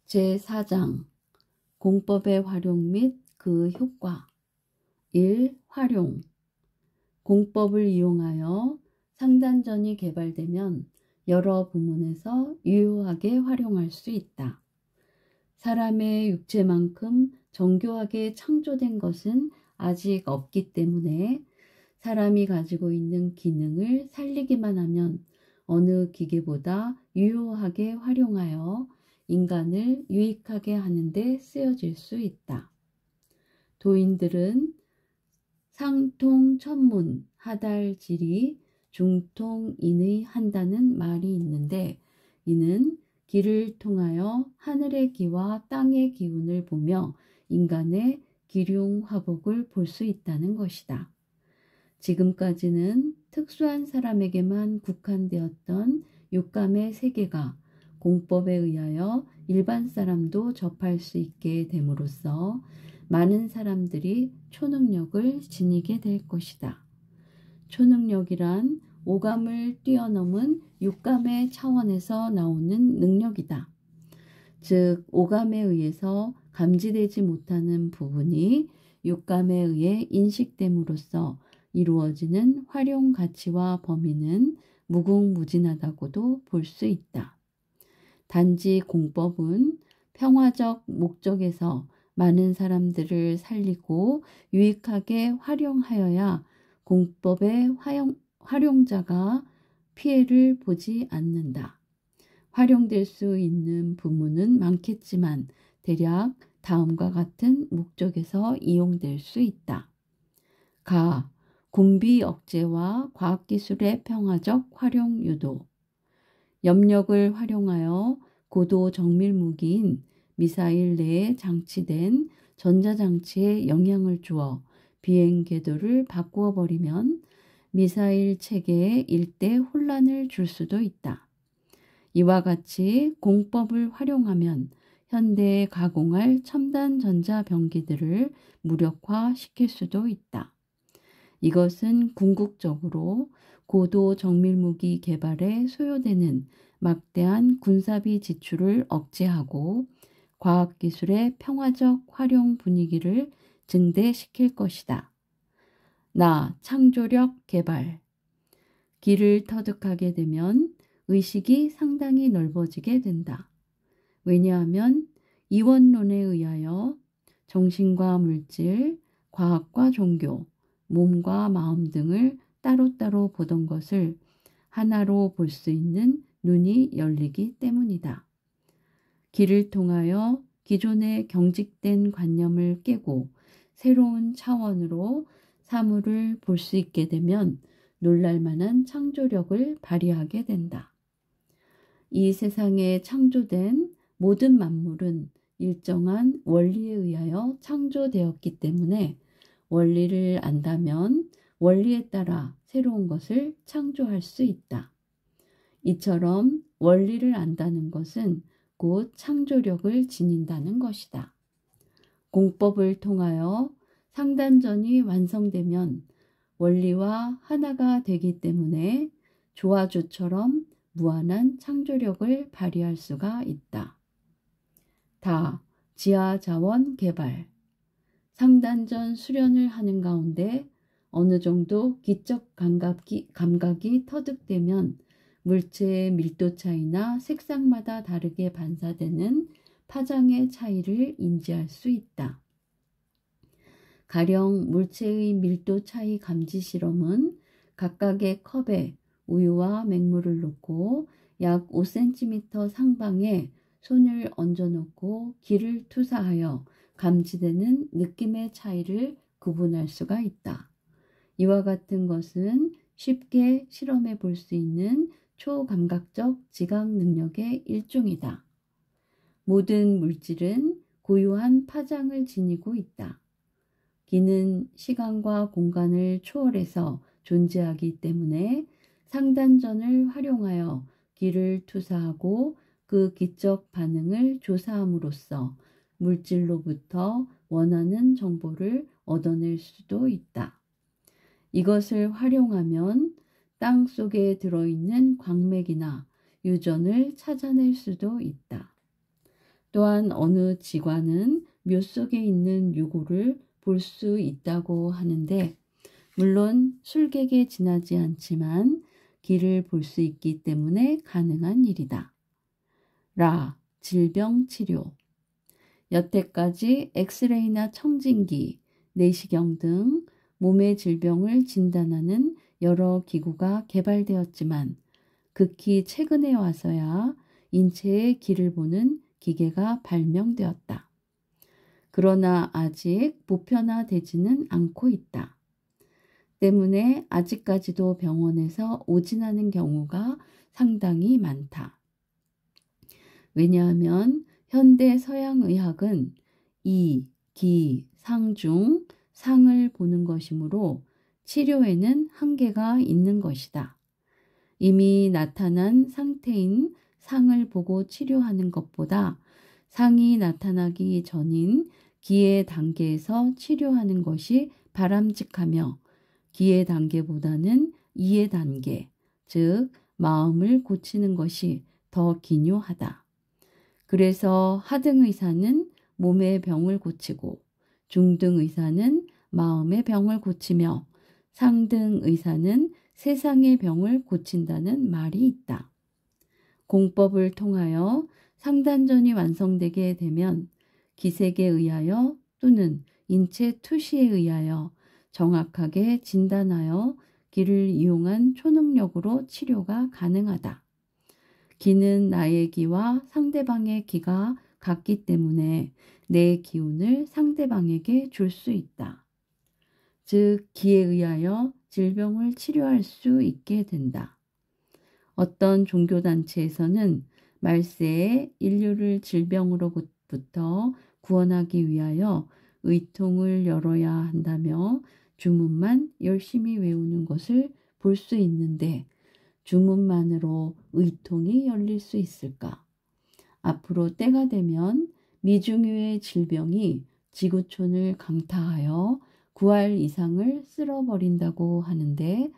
제4장 공법의 활용 및 그 효과 1. 활용 공법을 이용하여 상단전이 개발되면 여러 부문에서 유효하게 활용할 수 있다. 사람의 육체만큼 정교하게 창조된 것은 아직 없기 때문에 사람이 가지고 있는 기능을 살리기만 하면 어느 기계보다 유효하게 활용하여 인간을 유익하게 하는 데 쓰여질 수 있다. 도인들은 상통천문 하달지리 중통인의 한다는 말이 있는데, 이는 기를 통하여 하늘의 기와 땅의 기운을 보며 인간의 기륭화복을 볼 수 있다는 것이다. 지금까지는 특수한 사람에게만 국한되었던 육감의 세계가 공법에 의하여 일반 사람도 접할 수 있게 됨으로써 많은 사람들이 초능력을 지니게 될 것이다. 초능력이란 오감을 뛰어넘은 육감의 차원에서 나오는 능력이다. 즉, 오감에 의해서 감지되지 못하는 부분이 육감에 의해 인식됨으로써 이루어지는 활용 가치와 범위는 무궁무진하다고도 볼 수 있다. 단지 공법은 평화적 목적에서 많은 사람들을 살리고 유익하게 활용하여야 공법의 활용자가 피해를 보지 않는다. 활용될 수 있는 부문은 많겠지만 대략 다음과 같은 목적에서 이용될 수 있다. 가. 군비 억제와 과학기술의 평화적 활용 유도. 염력을 활용하여 고도 정밀 무기인 미사일 내에 장치된 전자장치에 영향을 주어 비행 궤도를 바꾸어 버리면 미사일 체계에 일대 혼란을 줄 수도 있다. 이와 같이 공법을 활용하면 현대에 가공할 첨단 전자병기들을 무력화시킬 수도 있다. 이것은 궁극적으로 고도 정밀무기 개발에 소요되는 막대한 군사비 지출을 억제하고 과학기술의 평화적 활용 분위기를 증대시킬 것이다. 창조력 개발. 기를 터득하게 되면 의식이 상당히 넓어지게 된다. 왜냐하면 이원론에 의하여 정신과 물질, 과학과 종교, 몸과 마음 등을 따로따로 보던 것을 하나로 볼 수 있는 눈이 열리기 때문이다. 기를 통하여 기존의 경직된 관념을 깨고 새로운 차원으로 사물을 볼 수 있게 되면 놀랄만한 창조력을 발휘하게 된다. 이 세상에 창조된 모든 만물은 일정한 원리에 의하여 창조되었기 때문에 원리를 안다면 원리에 따라 새로운 것을 창조할 수 있다. 이처럼 원리를 안다는 것은 곧 창조력을 지닌다는 것이다. 공법을 통하여 상단전이 완성되면 원리와 하나가 되기 때문에 조화주처럼 무한한 창조력을 발휘할 수가 있다. 지하자원 개발. 상단전 수련을 하는 가운데 어느 정도 기적 감각이 터득되면 물체의 밀도 차이나 색상마다 다르게 반사되는 파장의 차이를 인지할 수 있다. 가령 물체의 밀도 차이 감지 실험은 각각의 컵에 우유와 맹물을 놓고 약 5cm 상방에 손을 얹어놓고 기를 투사하여 감지되는 느낌의 차이를 구분할 수가 있다. 이와 같은 것은 쉽게 실험해 볼 수 있는 초감각적 지각 능력의 일종이다. 모든 물질은 고유한 파장을 지니고 있다. 기는 시간과 공간을 초월해서 존재하기 때문에 상단전을 활용하여 기를 투사하고 그 기적 반응을 조사함으로써 물질로부터 원하는 정보를 얻어낼 수도 있다. 이것을 활용하면 땅 속에 들어있는 광맥이나 유전을 찾아낼 수도 있다. 또한 어느 지관은 묘 속에 있는 유골을 볼 수 있다고 하는데, 물론 술객에 지나지 않지만 기를 볼 수 있기 때문에 가능한 일이다. 질병 치료. 여태까지 엑스레이나 청진기, 내시경 등 몸의 질병을 진단하는 여러 기구가 개발되었지만 극히 최근에 와서야 인체의 기를 보는 기계가 발명되었다. 그러나 아직 보편화되지는 않고 있다. 때문에 아직까지도 병원에서 오진하는 경우가 상당히 많다. 왜냐하면 현대 서양의학은 이, 기, 상 중 상을 보는 것이므로 치료에는 한계가 있는 것이다. 이미 나타난 상태인 상을 보고 치료하는 것보다 상이 나타나기 전인 기의 단계에서 치료하는 것이 바람직하며, 기의 단계보다는 이의 단계, 즉 마음을 고치는 것이 더 기묘하다. 그래서 하등 의사는 몸의 병을 고치고, 중등 의사는 마음의 병을 고치며, 상등 의사는 세상의 병을 고친다는 말이 있다. 공법을 통하여 상단전이 완성되게 되면 기색에 의하여 또는 인체 투시에 의하여 정확하게 진단하여 기를 이용한 초능력으로 치료가 가능하다. 기는 나의 기와 상대방의 기가 같기 때문에 내 기운을 상대방에게 줄 수 있다. 즉, 기에 의하여 질병을 치료할 수 있게 된다. 어떤 종교단체에서는 말세에 인류를 질병으로부터 구원하기 위하여 의통을 열어야 한다며 주문만 열심히 외우는 것을 볼 수 있는데, 주문만으로 의통이 열릴 수 있을까? 앞으로 때가 되면 미중유의 질병이 지구촌을 강타하여 9할 이상을 쓸어버린다고 하는데,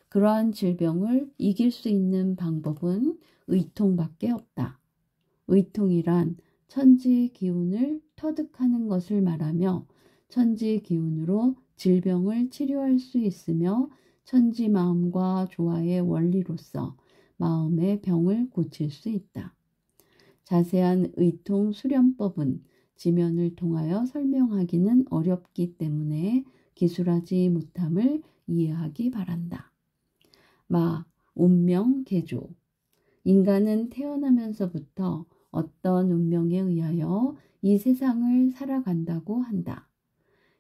그러한 질병을 이길 수 있는 방법은 의통밖에 없다. 의통이란 천지 기운을 터득하는 것을 말하며, 천지 기운으로 질병을 치료할 수 있으며 천지 마음과 조화의 원리로서 마음의 병을 고칠 수 있다. 자세한 의통 수련법은 지면을 통하여 설명하기는 어렵기 때문에 기술하지 못함을 이해하기 바란다. 운명 개조. 인간은 태어나면서부터 어떤 운명에 의하여 이 세상을 살아간다고 한다.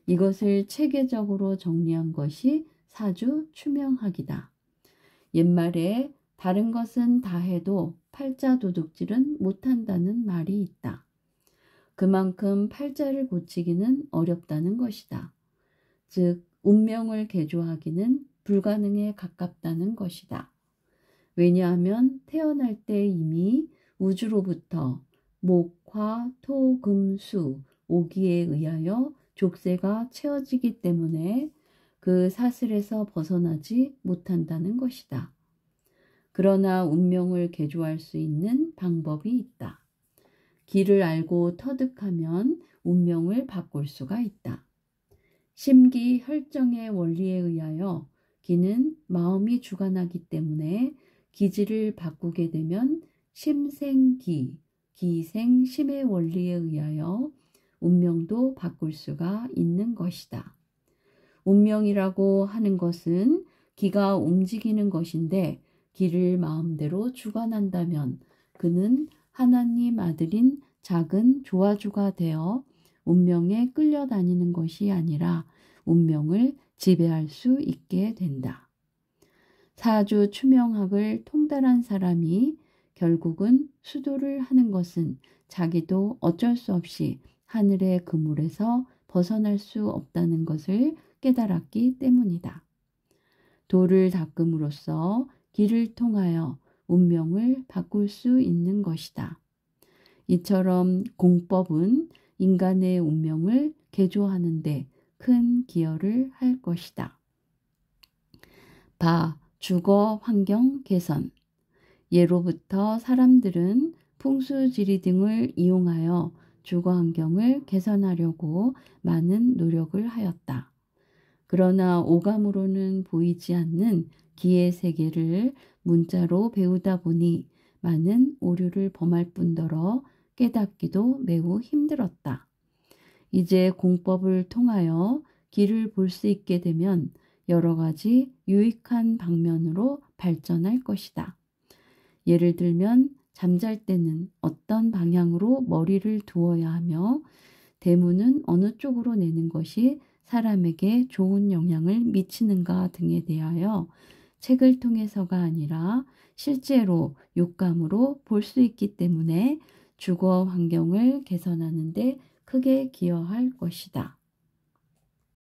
이것을 체계적으로 정리한 것이 사주 추명학이다. 옛말에 다른 것은 다 해도 팔자 도둑질은 못한다는 말이 있다. 그만큼 팔자를 고치기는 어렵다는 것이다. 즉, 운명을 개조하기는 불가능에 가깝다는 것이다. 왜냐하면 태어날 때 이미 우주로부터 목, 화, 토, 금, 수, 오기에 의하여 족쇄가 채워지기 때문에 그 사슬에서 벗어나지 못한다는 것이다. 그러나 운명을 개조할 수 있는 방법이 있다. 기를 알고 터득하면 운명을 바꿀 수가 있다. 심기 혈정의 원리에 의하여 기는 마음이 주관하기 때문에 기질을 바꾸게 되면 심생기, 기생심의 원리에 의하여 운명도 바꿀 수가 있는 것이다. 운명이라고 하는 것은 기가 움직이는 것인데, 기를 마음대로 주관한다면 그는 하나님 아들인 작은 조화주가 되어 운명에 끌려다니는 것이 아니라 운명을 지배할 수 있게 된다. 사주 추명학을 통달한 사람이 결국은 수도를 하는 것은 자기도 어쩔 수 없이 하늘의 그물에서 벗어날 수 없다는 것을 깨달았기 때문이다. 도를 닦음으로써 길을 통하여 운명을 바꿀 수 있는 것이다. 이처럼 공법은 인간의 운명을 개조하는 데 큰 기여를 할 것이다. 주거 환경 개선. 예로부터 사람들은 풍수지리 등을 이용하여 주거 환경을 개선하려고 많은 노력을 하였다. 그러나 오감으로는 보이지 않는 기의 세계를 문자로 배우다 보니 많은 오류를 범할 뿐더러 깨닫기도 매우 힘들었다. 이제 공법을 통하여 기를 볼 수 있게 되면 여러 가지 유익한 방면으로 발전할 것이다. 예를 들면 잠잘 때는 어떤 방향으로 머리를 두어야 하며 대문은 어느 쪽으로 내는 것이 사람에게 좋은 영향을 미치는가 등에 대하여 책을 통해서가 아니라 실제로 육감으로 볼 수 있기 때문에 주거 환경을 개선하는 데 크게 기여할 것이다.